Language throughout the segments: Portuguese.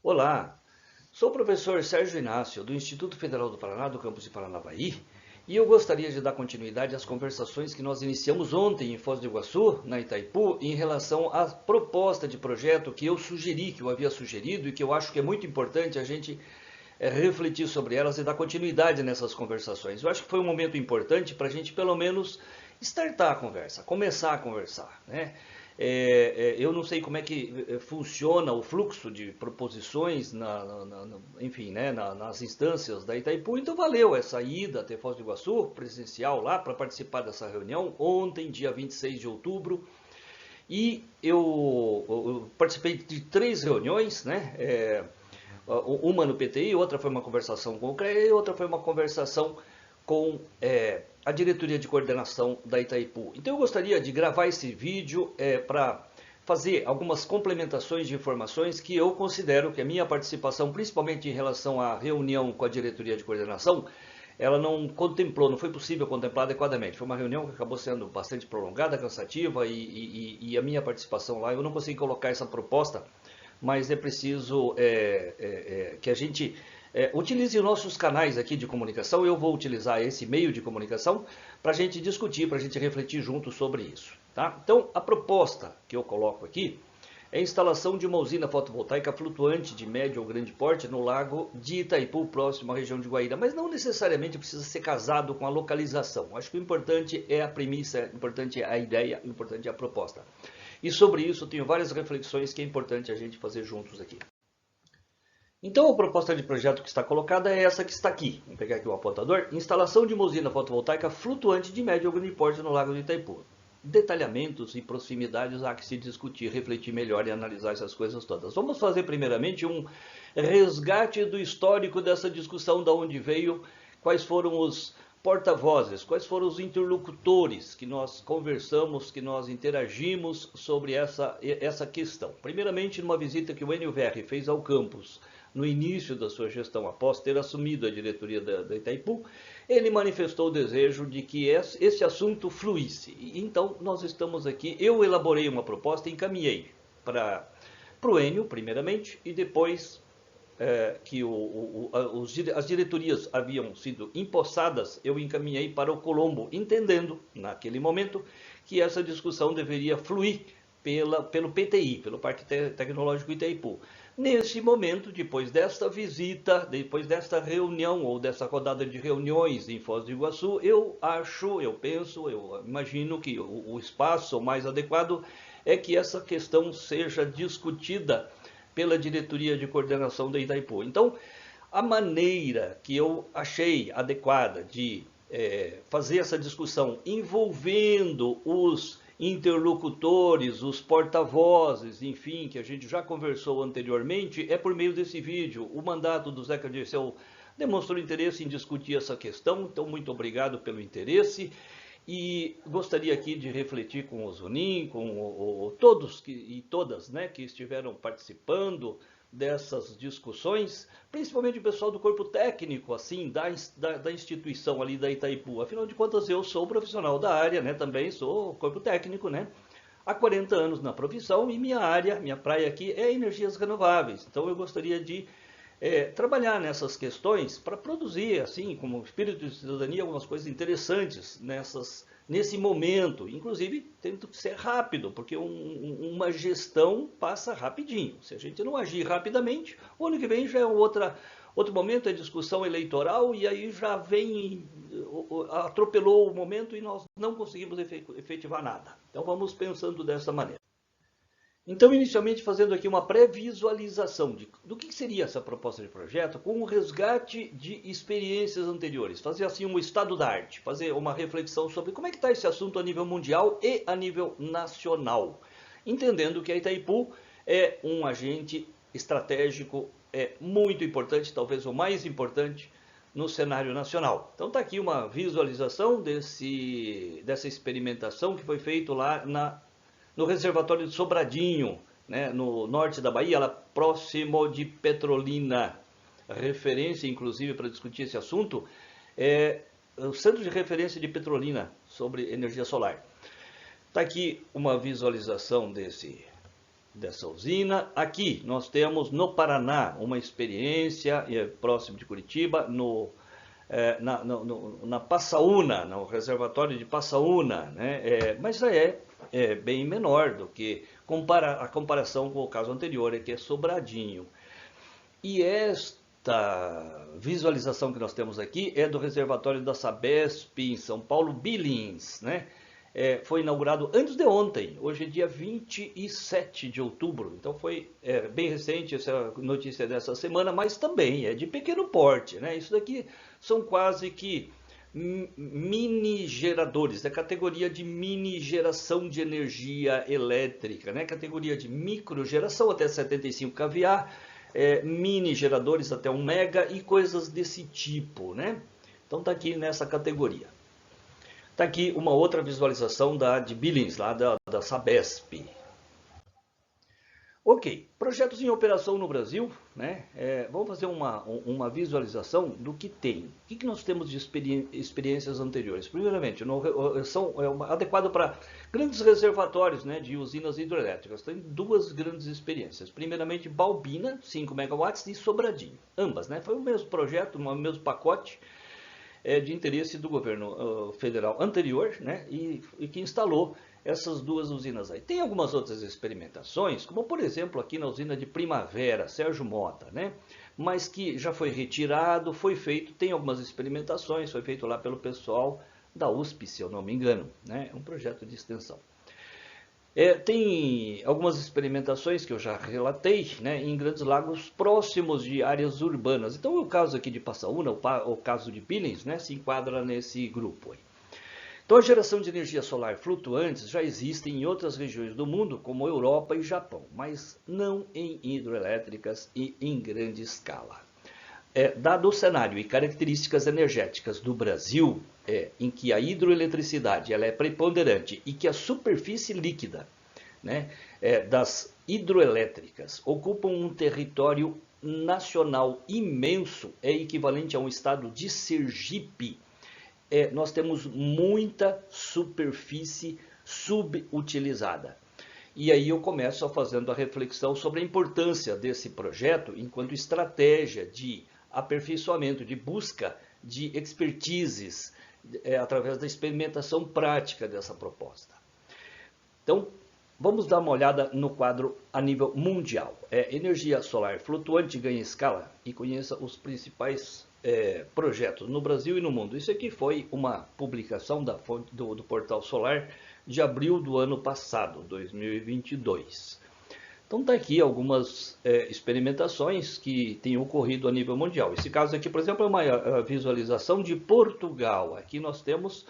Olá, sou o professor Sérgio Inácio, do Instituto Federal do Paraná, do campus de Paranavaí, e eu gostaria de dar continuidade às conversações que nós iniciamos ontem em Foz do Iguaçu, na Itaipu, em relação à proposta de projeto que eu sugeri, que eu havia sugerido e que eu acho que é muito importante a gente refletir sobre elas e dar continuidade nessas conversações. Eu acho que foi um momento importante para a gente, pelo menos, startar a conversa, começar a conversar, né? Eu não sei como é que funciona o fluxo de proposições, enfim, né, nas instâncias da Itaipu, então valeu essa ida até Foz do Iguaçu, presencial lá, para participar dessa reunião, ontem, dia 26 de outubro, e eu participei de 3 reuniões, né, uma no PTI, outra foi uma conversação com o CREA e outra foi uma conversação com a diretoria de coordenação da Itaipu. Então eu gostaria de gravar esse vídeo para fazer algumas complementações de informações que eu considero que a minha participação, principalmente em relação à reunião com a diretoria de coordenação, ela não contemplou, não foi possível contemplar adequadamente. Foi uma reunião que acabou sendo bastante prolongada, cansativa e a minha participação lá, eu não consegui colocar essa proposta, mas é preciso que a gente utilize os nossos canais aqui de comunicação. Eu vou utilizar esse meio de comunicação para a gente discutir, para a gente refletir junto sobre isso. Tá? Então, a proposta que eu coloco aqui é a instalação de uma usina fotovoltaica flutuante de médio ou grande porte no lago de Itaipu, próximo à região de Guaíra, mas não necessariamente precisa ser casado com a localização. Acho que o importante é a premissa, o importante é a ideia, o importante é a proposta. E sobre isso eu tenho várias reflexões que é importante a gente fazer juntos aqui. Então a proposta de projeto que está colocada é essa que está aqui. Vamos pegar aqui o apontador. Instalação de uma usina fotovoltaica flutuante de médio ou grande porte no lago de Itaipu. Detalhamentos e proximidades há que se discutir, refletir melhor e analisar essas coisas todas. Vamos fazer primeiramente um resgate do histórico dessa discussão, de onde veio, quais foram os porta-vozes, quais foram os interlocutores que nós conversamos, que nós interagimos sobre essa questão. Primeiramente, numa visita que o NUVR fez ao campus, no início da sua gestão, após ter assumido a diretoria da Itaipu, ele manifestou o desejo de que esse assunto fluísse. Então, nós estamos aqui, eu elaborei uma proposta e encaminhei para o Enio, primeiramente, e depois que as diretorias haviam sido empossadas, eu encaminhei para o Colombo, entendendo, naquele momento, que essa discussão deveria fluir pelo PTI, pelo Parque Tecnológico Itaipu. Nesse momento, depois desta visita, depois desta reunião ou dessa rodada de reuniões em Foz do Iguaçu, eu penso, eu imagino que o espaço mais adequado é que essa questão seja discutida pela diretoria de coordenação da Itaipu. Então, a maneira que eu achei adequada de fazer essa discussão envolvendo os interlocutores, os porta-vozes, enfim, que a gente já conversou anteriormente, é por meio desse vídeo. O mandato do Zeca Dirceu demonstrou interesse em discutir essa questão, então muito obrigado pelo interesse. E gostaria aqui de refletir com o Zunin, com todos e todas, né, que estiveram participando dessas discussões, principalmente o pessoal do corpo técnico, assim, da instituição ali da Itaipu. Afinal de contas, eu sou profissional da área, né, também sou corpo técnico, né, há 40 anos na profissão, e minha área, minha praia aqui é energias renováveis. Então eu gostaria de trabalhar nessas questões para produzir, assim, como espírito de cidadania, algumas coisas interessantes nesse momento. Inclusive, tento ser rápido, porque uma gestão passa rapidinho. Se a gente não agir rapidamente, o ano que vem já é outro momento, é discussão eleitoral, e aí já vem, atropelou o momento e nós não conseguimos efetivar nada. Então vamos pensando dessa maneira. Então, inicialmente, fazendo aqui uma pré-visualização do que seria essa proposta de projeto, com um resgate de experiências anteriores, fazer assim um estado da arte, fazer uma reflexão sobre como é que está esse assunto a nível mundial e a nível nacional, entendendo que a Itaipu é um agente estratégico muito importante, talvez o mais importante, no cenário nacional. Então está aqui uma visualização dessa experimentação que foi feita lá no reservatório de Sobradinho, né, no norte da Bahia, lá próximo de Petrolina. A referência, inclusive, para discutir esse assunto é o Centro de Referência de Petrolina sobre energia solar. Está aqui uma visualização dessa usina. Aqui nós temos no Paraná uma experiência próximo de Curitiba, na Passaúna, no reservatório de Passaúna, né? Mas é bem menor do que a comparação com o caso anterior, que é Sobradinho. E esta visualização que nós temos aqui é do reservatório da Sabesp em São Paulo, Billings, né? Foi inaugurado antes de ontem, hoje é dia 27 de outubro, então foi bem recente essa notícia dessa semana, mas também é de pequeno porte, né? Isso daqui são quase que mini geradores, da categoria de mini geração de energia elétrica, né? Categoria de micro geração até 75 kVA, mini geradores até 1 mega e coisas desse tipo, né? Então está aqui nessa categoria. Está aqui uma outra visualização de Billings, lá da Sabesp. Ok, projetos em operação no Brasil, né? Vamos fazer uma visualização do que tem. O que nós temos de experiências anteriores? Primeiramente, são adequado para grandes reservatórios, né, de usinas hidrelétricas. Tem duas grandes experiências. Primeiramente, Balbina, 5 megawatts, e Sobradinho. Ambas, né? Foi o mesmo projeto, o mesmo pacote de interesse do governo federal anterior, né, e que instalou essas duas usinas aí. Tem algumas outras experimentações, como por exemplo aqui na usina de Primavera, Sérgio Mota, né, mas que já foi retirado, tem algumas experimentações, foi feito lá pelo pessoal da USP, se eu não me engano, né, um projeto de extensão. Tem algumas experimentações que eu já relatei, né, em grandes lagos próximos de áreas urbanas. Então o caso aqui de Passaúna, o caso de Billings, né, se enquadra nesse grupo aí. Então a geração de energia solar flutuantes já existe em outras regiões do mundo, como Europa e Japão, mas não em hidroelétricas e em grande escala. Dado o cenário e características energéticas do Brasil, em que a hidroeletricidade ela é preponderante e que a superfície líquida, né, das hidroelétricas ocupam um território nacional imenso, equivalente a um estado de Sergipe, nós temos muita superfície subutilizada. E aí eu começo fazendo a reflexão sobre a importância desse projeto enquanto estratégia de aperfeiçoamento, de busca de expertises, através da experimentação prática dessa proposta. Então, vamos dar uma olhada no quadro a nível mundial. Energia solar flutuante ganha escala e conheça os principais projetos no Brasil e no mundo. Isso aqui foi uma publicação do Portal Solar de abril do ano passado, 2022. Então está aqui algumas experimentações que têm ocorrido a nível mundial. Esse caso aqui, por exemplo, é uma visualização de Portugal. Aqui nós temos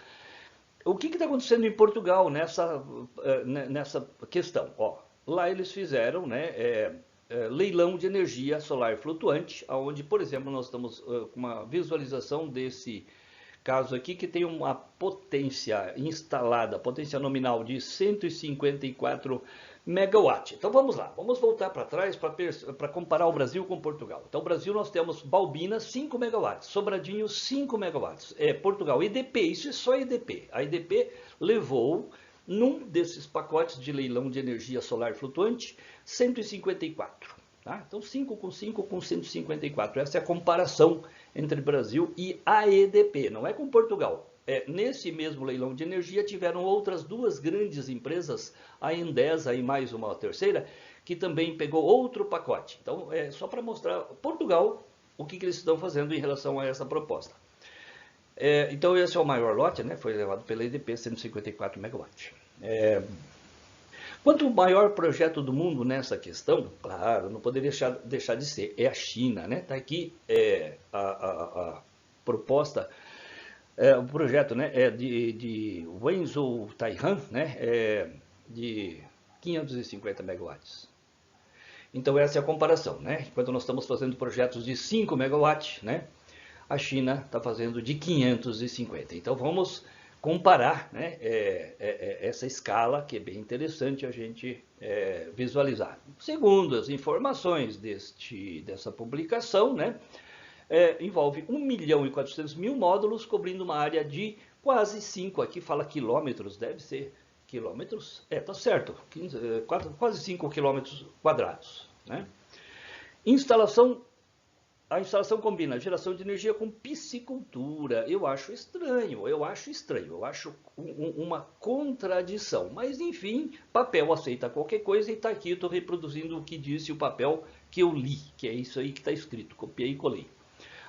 o que está acontecendo em Portugal nessa questão. Lá eles fizeram, né, leilão de energia solar flutuante, onde, por exemplo, nós estamos com uma visualização desse caso aqui, que tem uma potência instalada, potência nominal de 154 megawatt. Então vamos lá, vamos voltar para trás para comparar o Brasil com Portugal. Então o Brasil nós temos Balbina 5 megawatts, Sobradinho 5 megawatts, Portugal EDP, isso é só EDP. A EDP levou num desses pacotes de leilão de energia solar flutuante 154. Tá? Então 5 com 154, essa é a comparação entre Brasil e a EDP, não é com Portugal. Nesse mesmo leilão de energia tiveram outras duas grandes empresas, a Endesa e mais uma terceira, que também pegou outro pacote. Então, só para mostrar Portugal o que eles estão fazendo em relação a essa proposta. Então, esse é o maior lote, né? Foi levado pela EDP, 154 megawatts. Quanto o maior projeto do mundo nessa questão, claro, não poderia deixar de ser, é a China, né? Está aqui a proposta. O projeto, né, é de Wenzhou Taihan, né, de 550 megawatts. Então essa é a comparação, né? Enquanto nós estamos fazendo projetos de 5 megawatts, né, a China está fazendo de 550. Então vamos comparar, né, essa escala, que é bem interessante a gente visualizar. Segundo as informações dessa publicação, né, envolve 1.400.000 módulos, cobrindo uma área de quase 5, aqui fala quilômetros, deve ser quilômetros, tá certo, quase 5 quilômetros quadrados, né? A instalação combina geração de energia com piscicultura. Eu acho estranho, eu acho uma contradição. Mas, enfim, papel aceita qualquer coisa e está aqui, eu estou reproduzindo o que disse o papel que eu li, que é isso aí que está escrito, copiei e colei.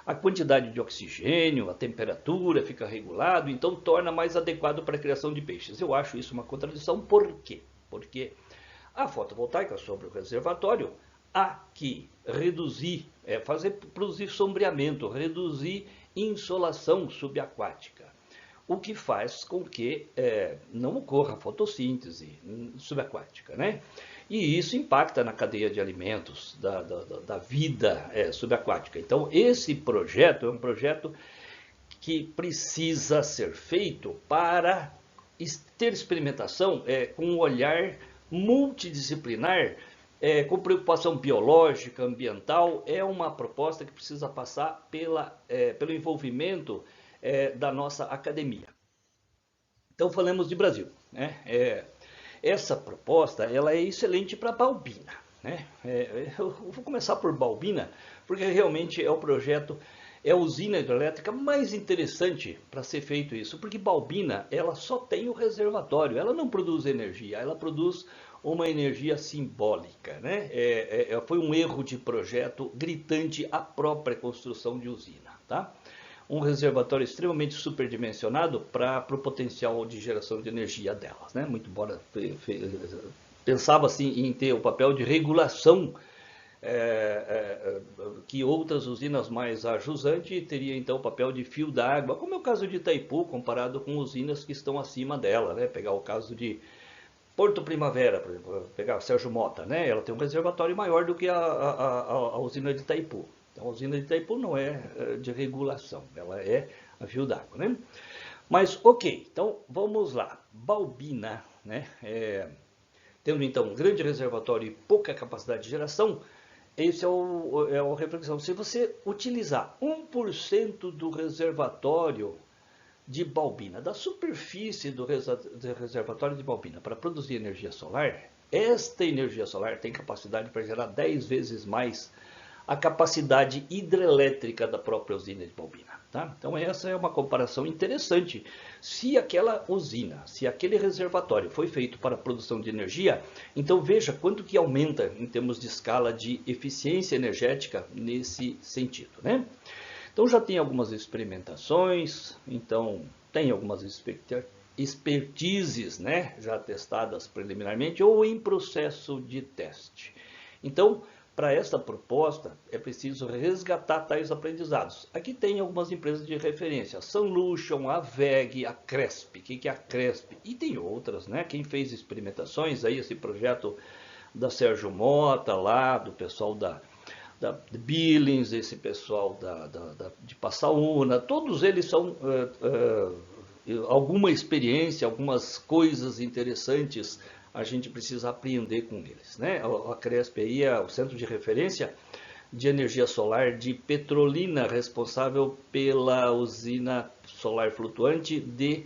A quantidade de oxigênio, a temperatura fica regulado, então torna mais adequado para a criação de peixes. Eu acho isso uma contradição, por quê? Porque a fotovoltaica sobre o reservatório há que reduzir, produzir sombreamento, reduzir insolação subaquática, o que faz com que não ocorra fotossíntese subaquática, né? E isso impacta na cadeia de alimentos da vida subaquática. Então, esse projeto é um projeto que precisa ser feito para ter experimentação com um olhar multidisciplinar, com preocupação biológica, ambiental. É uma proposta que precisa passar pelo envolvimento da nossa academia. Então, falamos de Brasil, né? Essa proposta ela é excelente para Balbina, né? Eu vou começar por Balbina, porque realmente é o projeto, é a usina hidrelétrica mais interessante para ser feito isso, porque Balbina ela só tem o reservatório, ela não produz energia, ela produz uma energia simbólica, né? Foi um erro de projeto gritante a própria construção de usina, tá? Um reservatório extremamente superdimensionado para o potencial de geração de energia delas, né? Muito embora pensava assim em ter o papel de regulação que outras usinas mais ajusantes teria então o papel de fio d'água, como é o caso de Itaipu comparado com usinas que estão acima dela, né? Pegar o caso de Porto Primavera, por exemplo, pegar Sérgio Mota, né? Ela tem um reservatório maior do que a usina de Itaipu. Então, a usina de Itaipu não é de regulação, ela é a fio d'água, né? Mas, ok, então vamos lá. Balbina, né? Tendo então um grande reservatório e pouca capacidade de geração, esse é a reflexão. Se você utilizar 1% do reservatório de Balbina, da superfície do reservatório de Balbina para produzir energia solar, esta energia solar tem capacidade para gerar 10 vezes mais a capacidade hidrelétrica da própria usina de Balbina, tá? Então essa é uma comparação interessante. Se aquela usina, se aquele reservatório foi feito para a produção de energia, então veja quanto que aumenta em termos de escala de eficiência energética nesse sentido, né? Então já tem algumas experimentações, então tem algumas expertises, né, já testadas preliminarmente ou em processo de teste. Então, para essa proposta, é preciso resgatar tais aprendizados. Aqui tem algumas empresas de referência, a Sunlution, a WEG, a Cresp. O que é a Cresp? E tem outras, né? Quem fez experimentações, aí esse projeto da Sérgio Mota, lá, do pessoal da Billings, esse pessoal de Passaúna, todos eles são alguma experiência, algumas coisas interessantes a gente precisa aprender com eles, né? A Cresp aí é o centro de referência de energia solar de Petrolina, responsável pela usina solar flutuante de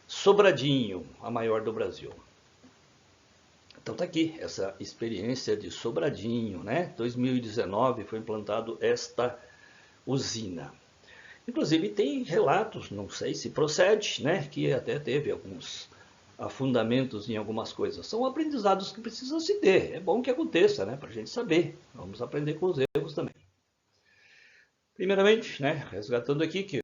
Sobradinho, a maior do Brasil. Então tá aqui essa experiência de Sobradinho, né? 2019 foi implantado esta usina. Inclusive tem relatos, não sei se procede, né? Que até teve alguns afundamentos em algumas coisas. São aprendizados que precisam se ter. É bom que aconteça, né? Para a gente saber. Vamos aprender com os erros também. Primeiramente, né? Resgatando aqui que